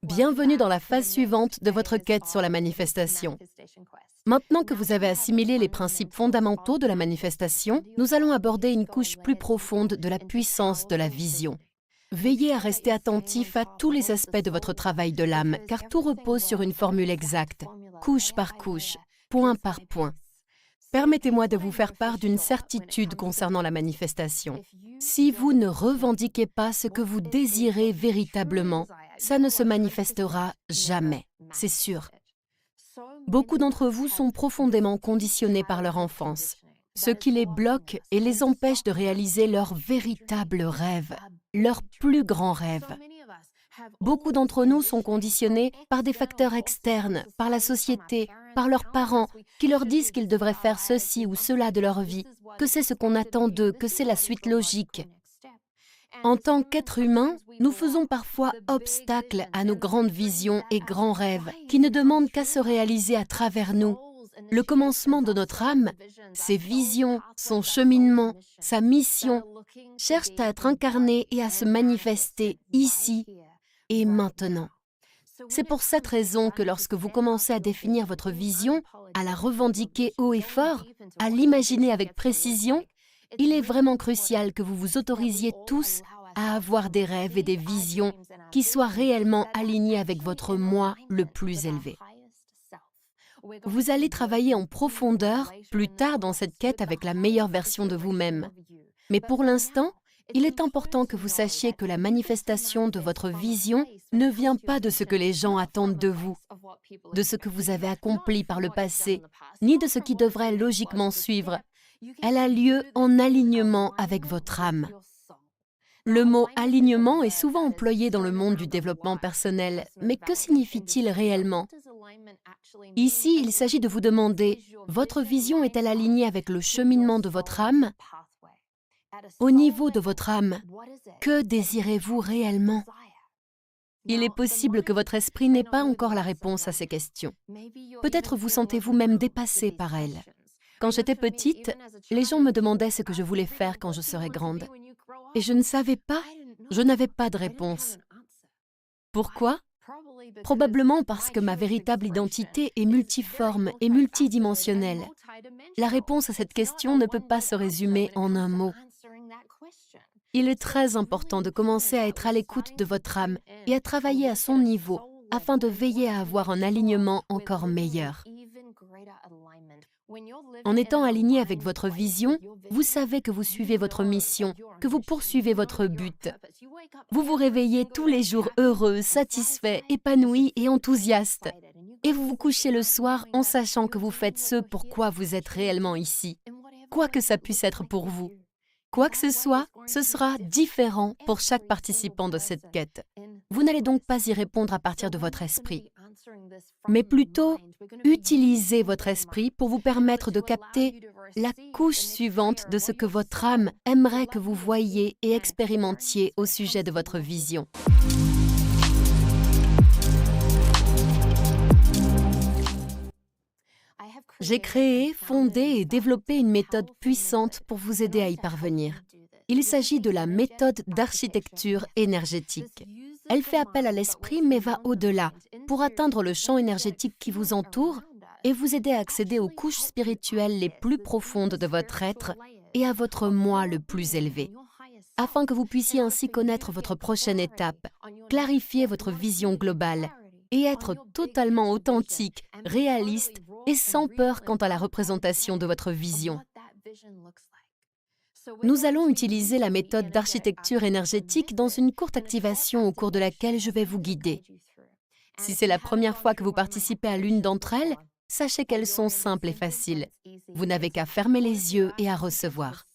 Bienvenue dans la phase suivante de votre quête sur la manifestation. Maintenant que vous avez assimilé les principes fondamentaux de la manifestation, nous allons aborder une couche plus profonde de la puissance de la vision. Veillez à rester attentif à tous les aspects de votre travail de l'âme, car tout repose sur une formule exacte, couche par couche, point par point. Permettez-moi de vous faire part d'une certitude concernant la manifestation. Si vous ne revendiquez pas ce que vous désirez véritablement, ça ne se manifestera jamais, c'est sûr. Beaucoup d'entre vous sont profondément conditionnés par leur enfance, ce qui les bloque et les empêche de réaliser leur véritable rêve, leur plus grand rêve. Beaucoup d'entre nous sont conditionnés par des facteurs externes, par la société, par leurs parents, qui leur disent qu'ils devraient faire ceci ou cela de leur vie, que c'est ce qu'on attend d'eux, que c'est la suite logique. En tant qu'êtres humains, nous faisons parfois obstacle à nos grandes visions et grands rêves, qui ne demandent qu'à se réaliser à travers nous. Le commencement de notre âme, ses visions, son cheminement, sa mission, cherchent à être incarnés et à se manifester ici et maintenant. C'est pour cette raison que lorsque vous commencez à définir votre vision, à la revendiquer haut et fort, à l'imaginer avec précision, il est vraiment crucial que vous vous autorisiez tous à avoir des rêves et des visions qui soient réellement alignés avec votre moi le plus élevé. Vous allez travailler en profondeur plus tard dans cette quête avec la meilleure version de vous-même. Mais pour l'instant, il est important que vous sachiez que la manifestation de votre vision ne vient pas de ce que les gens attendent de vous, de ce que vous avez accompli par le passé, ni de ce qui devrait logiquement suivre. Elle a lieu en alignement avec votre âme. Le mot « alignement » est souvent employé dans le monde du développement personnel, mais que signifie-t-il réellement? Ici, il s'agit de vous demander, votre vision est-elle alignée avec le cheminement de votre âme? Au niveau de votre âme, que désirez-vous réellement? Il est possible que votre esprit n'ait pas encore la réponse à ces questions. Peut-être vous sentez-vous même dépassé par elles. Quand j'étais petite, les gens me demandaient ce que je voulais faire quand je serais grande. Et je ne savais pas, je n'avais pas de réponse. Pourquoi? Probablement parce que ma véritable identité est multiforme et multidimensionnelle. La réponse à cette question ne peut pas se résumer en un mot. Il est très important de commencer à être à l'écoute de votre âme et à travailler à son niveau afin de veiller à avoir un alignement encore meilleur. En étant aligné avec votre vision, vous savez que vous suivez votre mission, que vous poursuivez votre but. Vous vous réveillez tous les jours heureux, satisfait, épanoui et enthousiaste. Et vous vous couchez le soir en sachant que vous faites ce pour quoi vous êtes réellement ici, quoi que ça puisse être pour vous. Quoi que ce soit, ce sera différent pour chaque participant de cette quête. Vous n'allez donc pas y répondre à partir de votre esprit, mais plutôt utilisez votre esprit pour vous permettre de capter la couche suivante de ce que votre âme aimerait que vous voyiez et expérimentiez au sujet de votre vision. J'ai créé, fondé et développé une méthode puissante pour vous aider à y parvenir. Il s'agit de la méthode d'architecture énergétique. Elle fait appel à l'esprit mais va au-delà pour atteindre le champ énergétique qui vous entoure et vous aider à accéder aux couches spirituelles les plus profondes de votre être et à votre moi le plus élevé, afin que vous puissiez ainsi connaître votre prochaine étape, clarifier votre vision globale et être totalement authentique, réaliste et sans peur quant à la représentation de votre vision. Nous allons utiliser la méthode d'architecture énergétique dans une courte activation au cours de laquelle je vais vous guider. Si c'est la première fois que vous participez à l'une d'entre elles, sachez qu'elles sont simples et faciles. Vous n'avez qu'à fermer les yeux et à recevoir.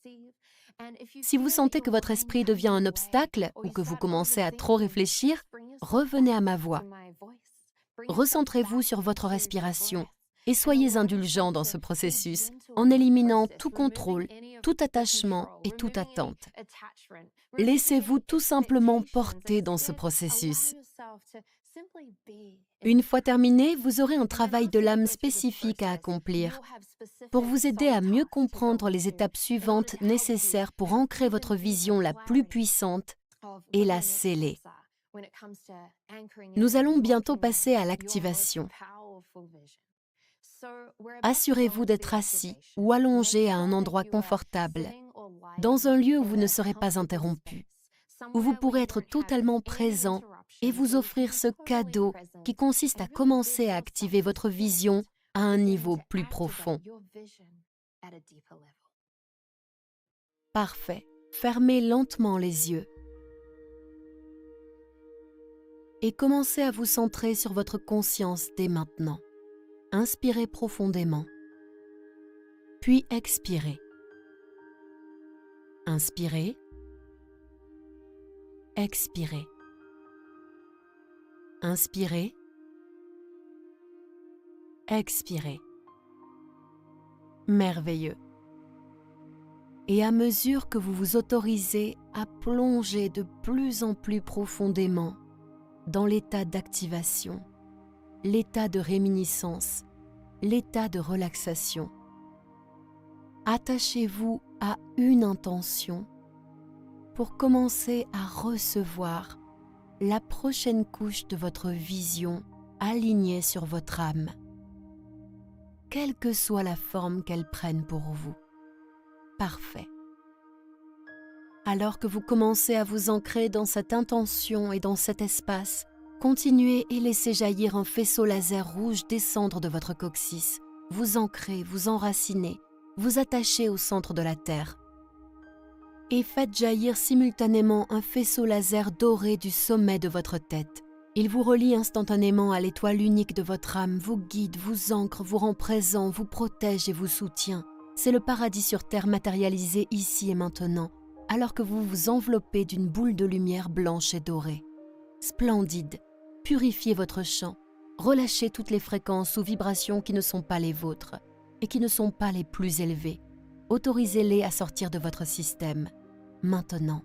Si vous sentez que votre esprit devient un obstacle ou que vous commencez à trop réfléchir, revenez à ma voix. Recentrez-vous sur votre respiration et soyez indulgents dans ce processus en éliminant tout contrôle, tout attachement et toute attente. Laissez-vous tout simplement porter dans ce processus. Une fois terminé, vous aurez un travail de l'âme spécifique à accomplir pour vous aider à mieux comprendre les étapes suivantes nécessaires pour ancrer votre vision la plus puissante et la sceller. Nous allons bientôt passer à l'activation. Assurez-vous d'être assis ou allongé à un endroit confortable, dans un lieu où vous ne serez pas interrompu, où vous pourrez être totalement présent et vous offrir ce cadeau qui consiste à commencer à activer votre vision à un niveau plus profond. Parfait. Fermez lentement les yeux et commencez à vous centrer sur votre conscience dès maintenant. Inspirez profondément, puis expirez. Inspirez, expirez. Inspirez, expirez. Merveilleux. Et à mesure que vous vous autorisez à plonger de plus en plus profondément dans l'état d'activation, l'état de réminiscence, l'état de relaxation, attachez-vous à une intention pour commencer à recevoir la prochaine couche de votre vision alignée sur votre âme, quelle que soit la forme qu'elle prenne pour vous. Parfait. Alors que vous commencez à vous ancrer dans cette intention et dans cet espace, continuez et laissez jaillir un faisceau laser rouge descendre de votre coccyx. Vous ancrez, vous enracinez, vous attachez au centre de la Terre. Et faites jaillir simultanément un faisceau laser doré du sommet de votre tête. Il vous relie instantanément à l'étoile unique de votre âme, vous guide, vous ancre, vous rend présent, vous protège et vous soutient. C'est le paradis sur terre matérialisé ici et maintenant, alors que vous vous enveloppez d'une boule de lumière blanche et dorée. Splendide, purifiez votre champ, relâchez toutes les fréquences ou vibrations qui ne sont pas les vôtres et qui ne sont pas les plus élevées. Autorisez-les à sortir de votre système, maintenant.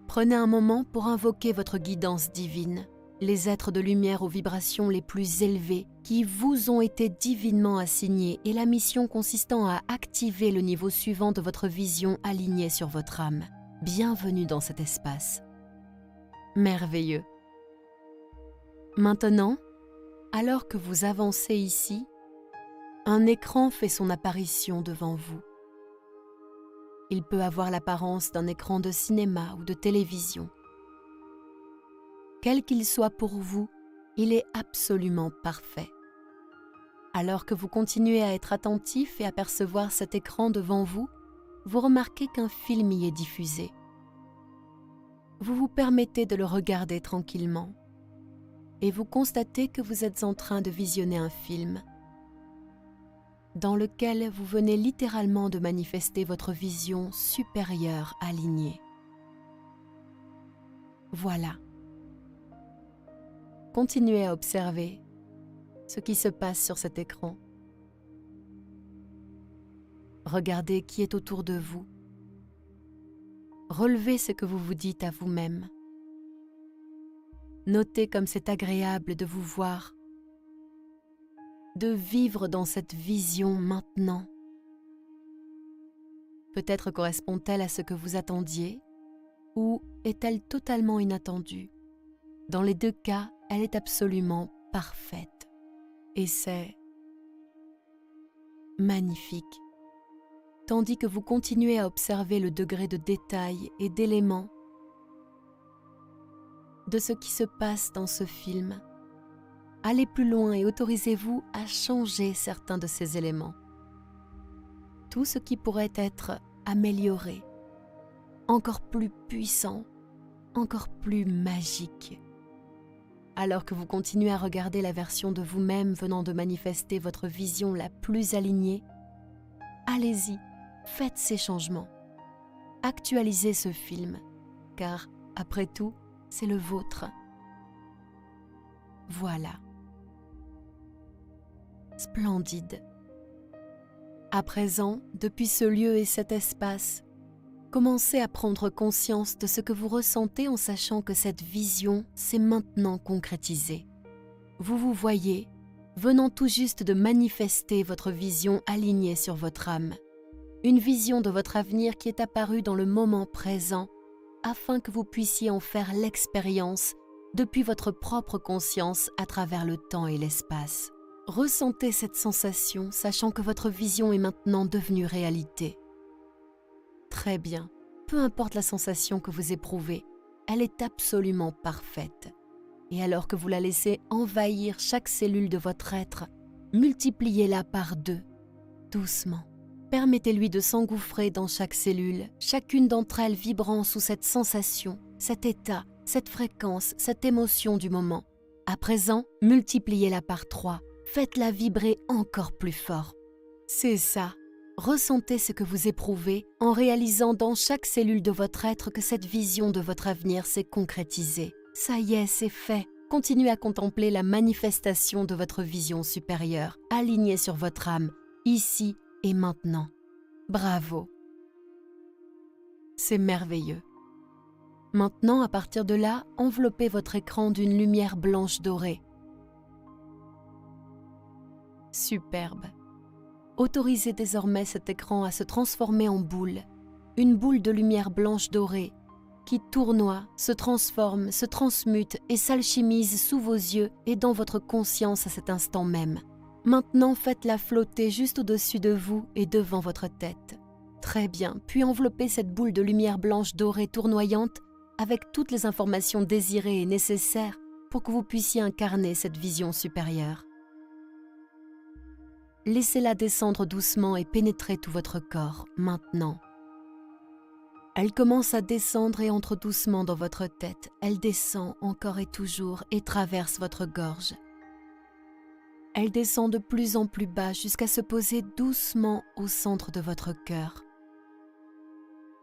Prenez un moment pour invoquer votre guidance divine, les êtres de lumière aux vibrations les plus élevées qui vous ont été divinement assignés et la mission consistant à activer le niveau suivant de votre vision alignée sur votre âme. Bienvenue dans cet espace. Merveilleux. Maintenant, alors que vous avancez ici, un écran fait son apparition devant vous. Il peut avoir l'apparence d'un écran de cinéma ou de télévision. Quel qu'il soit pour vous, il est absolument parfait. Alors que vous continuez à être attentif et à percevoir cet écran devant vous, vous remarquez qu'un film y est diffusé. Vous vous permettez de le regarder tranquillement et vous constatez que vous êtes en train de visionner un film dans lequel vous venez littéralement de manifester votre vision supérieure alignée. Voilà. Continuez à observer ce qui se passe sur cet écran. Regardez qui est autour de vous. Relevez ce que vous vous dites à vous-même. Notez comme c'est agréable de vous voir, de vivre dans cette vision maintenant. Peut-être correspond-elle à ce que vous attendiez ou est-elle totalement inattendue? Dans les deux cas, elle est absolument parfaite et c'est magnifique. Tandis que vous continuez à observer le degré de détail et d'éléments de ce qui se passe dans ce film, allez plus loin et autorisez-vous à changer certains de ces éléments. Tout ce qui pourrait être amélioré, encore plus puissant, encore plus magique. Alors que vous continuez à regarder la version de vous-même venant de manifester votre vision la plus alignée, allez-y, faites ces changements. Actualisez ce film, car, après tout, c'est le vôtre. Voilà. Splendide. À présent, depuis ce lieu et cet espace, commencez à prendre conscience de ce que vous ressentez en sachant que cette vision s'est maintenant concrétisée. Vous vous voyez, venant tout juste de manifester votre vision alignée sur votre âme. Une vision de votre avenir qui est apparue dans le moment présent afin que vous puissiez en faire l'expérience depuis votre propre conscience à travers le temps et l'espace. Ressentez cette sensation, sachant que votre vision est maintenant devenue réalité. Très bien, peu importe la sensation que vous éprouvez, elle est absolument parfaite. Et alors que vous la laissez envahir chaque cellule de votre être, multipliez-la par 2, doucement. Permettez-lui de s'engouffrer dans chaque cellule, chacune d'entre elles vibrant sous cette sensation, cet état, cette fréquence, cette émotion du moment. À présent, multipliez-la par 3, faites-la vibrer encore plus fort. C'est ça. Ressentez ce que vous éprouvez en réalisant dans chaque cellule de votre être que cette vision de votre avenir s'est concrétisée. Ça y est, c'est fait. Continuez à contempler la manifestation de votre vision supérieure, alignée sur votre âme, ici et maintenant. Bravo. C'est merveilleux. Maintenant, à partir de là, enveloppez votre écran d'une lumière blanche dorée. Superbe. Autorisez désormais cet écran à se transformer en boule, une boule de lumière blanche dorée qui tournoie, se transforme, se transmute et s'alchimise sous vos yeux et dans votre conscience à cet instant même. Maintenant, faites-la flotter juste au-dessus de vous et devant votre tête. Très bien, puis enveloppez cette boule de lumière blanche dorée tournoyante avec toutes les informations désirées et nécessaires pour que vous puissiez incarner cette vision supérieure. Laissez-la descendre doucement et pénétrer tout votre corps, maintenant. Elle commence à descendre et entre doucement dans votre tête. Elle descend encore et toujours et traverse votre gorge. Elle descend de plus en plus bas jusqu'à se poser doucement au centre de votre cœur.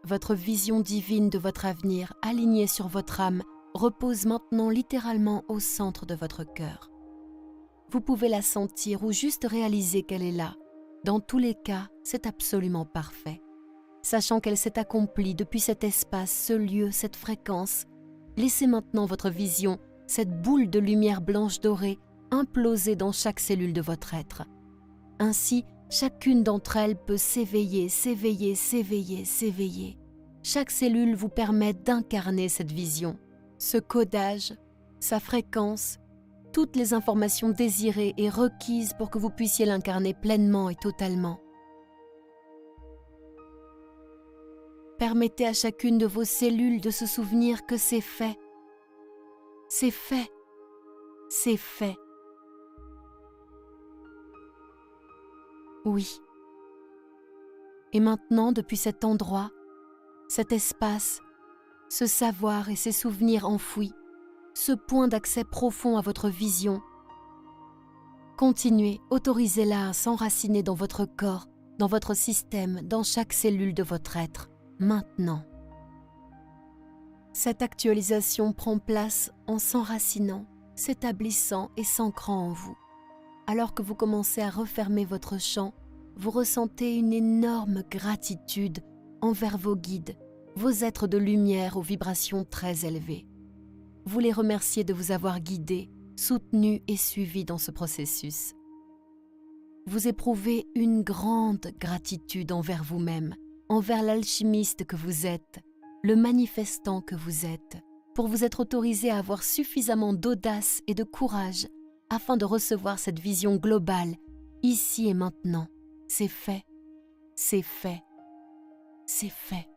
Votre vision divine de votre avenir, alignée sur votre âme, repose maintenant littéralement au centre de votre cœur. Vous pouvez la sentir ou juste réaliser qu'elle est là. Dans tous les cas, c'est absolument parfait. Sachant qu'elle s'est accomplie depuis cet espace, ce lieu, cette fréquence, laissez maintenant votre vision, cette boule de lumière blanche dorée, imploser dans chaque cellule de votre être. Ainsi, chacune d'entre elles peut s'éveiller, s'éveiller, s'éveiller, s'éveiller. Chaque cellule vous permet d'incarner cette vision, ce codage, sa fréquence, toutes les informations désirées et requises pour que vous puissiez l'incarner pleinement et totalement. Permettez à chacune de vos cellules de se souvenir que c'est fait. C'est fait. C'est fait. Oui. Et maintenant, depuis cet endroit, cet espace, ce savoir et ces souvenirs enfouis, ce point d'accès profond à votre vision, continuez, autorisez-la à s'enraciner dans votre corps, dans votre système, dans chaque cellule de votre être. Maintenant. Cette actualisation prend place en s'enracinant, s'établissant et s'ancrant en vous. Alors que vous commencez à refermer votre champ, vous ressentez une énorme gratitude envers vos guides, vos êtres de lumière aux vibrations très élevées. Vous les remerciez de vous avoir guidé, soutenu et suivi dans ce processus. Vous éprouvez une grande gratitude envers vous-même, envers l'alchimiste que vous êtes, le manifestant que vous êtes, pour vous être autorisé à avoir suffisamment d'audace et de courage afin de recevoir cette vision globale, ici et maintenant. C'est fait, c'est fait, c'est fait.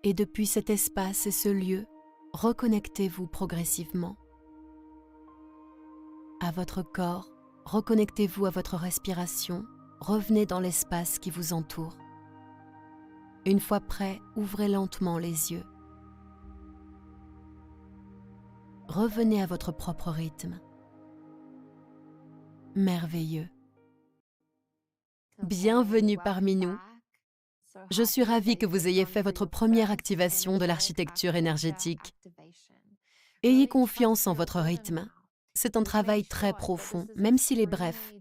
Et depuis cet espace et ce lieu, reconnectez-vous progressivement à votre corps, reconnectez-vous à votre respiration, revenez dans l'espace qui vous entoure. Une fois prêt, ouvrez lentement les yeux. Revenez à votre propre rythme. Merveilleux. Bienvenue parmi nous. Je suis ravie que vous ayez fait votre première activation de l'architecture énergétique. Ayez confiance en votre rythme. C'est un travail très profond, même s'il est bref.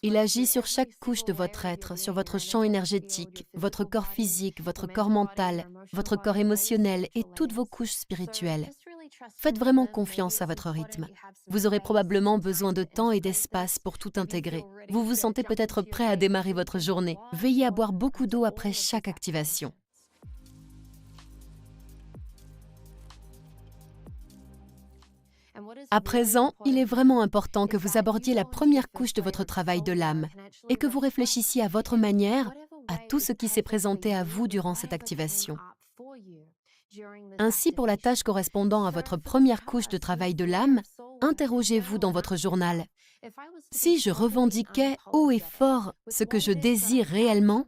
Il agit sur chaque couche de votre être, sur votre champ énergétique, votre corps physique, votre corps mental, votre corps émotionnel et toutes vos couches spirituelles. Faites vraiment confiance à votre rythme. Vous aurez probablement besoin de temps et d'espace pour tout intégrer. Vous vous sentez peut-être prêt à démarrer votre journée. Veillez à boire beaucoup d'eau après chaque activation. À présent, il est vraiment important que vous abordiez la première couche de votre travail de l'âme et que vous réfléchissiez à votre manière à tout ce qui s'est présenté à vous durant cette activation. Ainsi, pour la tâche correspondant à votre première couche de travail de l'âme, interrogez-vous dans votre journal. Si je revendiquais haut et fort ce que je désire réellement,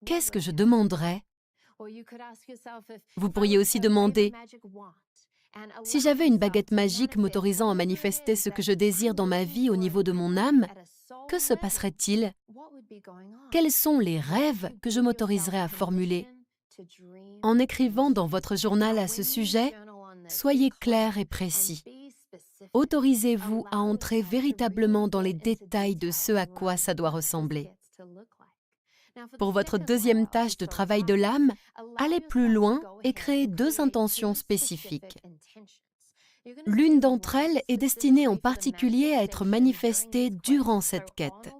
qu'est-ce que je demanderais? Vous pourriez aussi demander, si j'avais une baguette magique m'autorisant à manifester ce que je désire dans ma vie au niveau de mon âme, que se passerait-il? Quels sont les rêves que je m'autoriserais à formuler? En écrivant dans votre journal à ce sujet, soyez clair et précis. Autorisez-vous à entrer véritablement dans les détails de ce à quoi ça doit ressembler. Pour votre deuxième tâche de travail de l'âme, allez plus loin et créez 2 intentions spécifiques. L'une d'entre elles est destinée en particulier à être manifestée durant cette quête,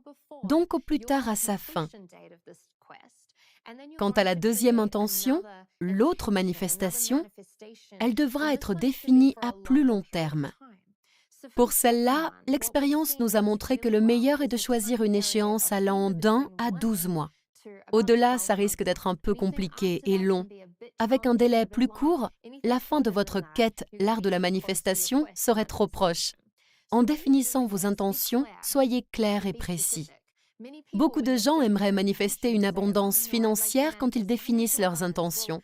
donc au plus tard à sa fin. Quant à la deuxième intention, l'autre manifestation, elle devra être définie à plus long terme. Pour celle-là, l'expérience nous a montré que le meilleur est de choisir une échéance allant d'1 à 12 mois. Au-delà, ça risque d'être un peu compliqué et long. Avec un délai plus court, la fin de votre quête, l'art de la manifestation, serait trop proche. En définissant vos intentions, soyez clairs et précis. Beaucoup de gens aimeraient manifester une abondance financière quand ils définissent leurs intentions.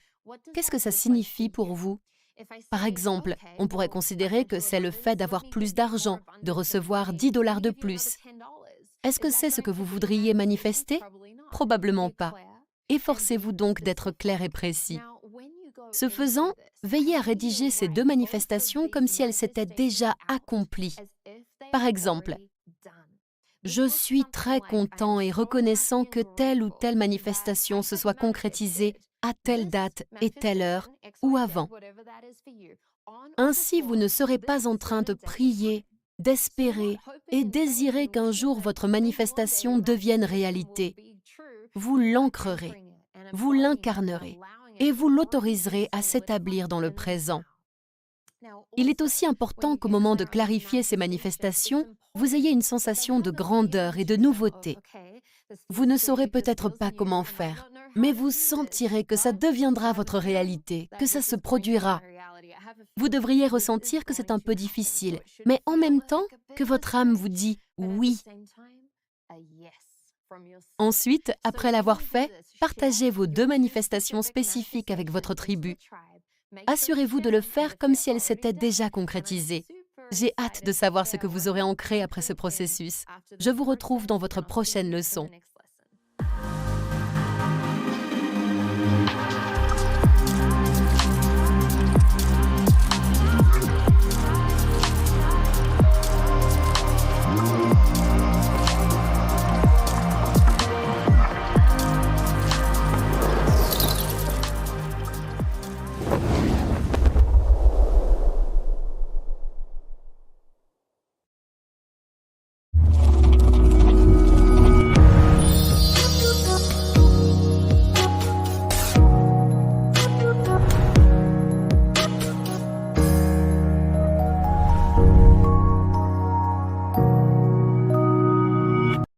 Qu'est-ce que ça signifie pour vous? Par exemple, on pourrait considérer que c'est le fait d'avoir plus d'argent, de recevoir 10 $ de plus. Est-ce que c'est ce que vous voudriez manifester? Probablement pas. Efforcez-vous donc d'être clair et précis. Ce faisant, veillez à rédiger ces 2 manifestations comme si elles s'étaient déjà accomplies. Par exemple, je suis très content et reconnaissant que telle ou telle manifestation se soit concrétisée à telle date et telle heure ou avant. Ainsi, vous ne serez pas en train de prier, d'espérer et désirer qu'un jour votre manifestation devienne réalité. Vous l'ancrerez, vous l'incarnerez et vous l'autoriserez à s'établir dans le présent. Il est aussi important qu'au moment de clarifier ces manifestations, vous ayez une sensation de grandeur et de nouveauté. Vous ne saurez peut-être pas comment faire, mais vous sentirez que ça deviendra votre réalité, que ça se produira. Vous devriez ressentir que c'est un peu difficile, mais en même temps que votre âme vous dit « oui ». Ensuite, après l'avoir fait, partagez vos 2 manifestations spécifiques avec votre tribu. Assurez-vous de le faire comme si elles s'étaient déjà concrétisées. J'ai hâte de savoir ce que vous aurez ancré après ce processus. Je vous retrouve dans votre prochaine leçon.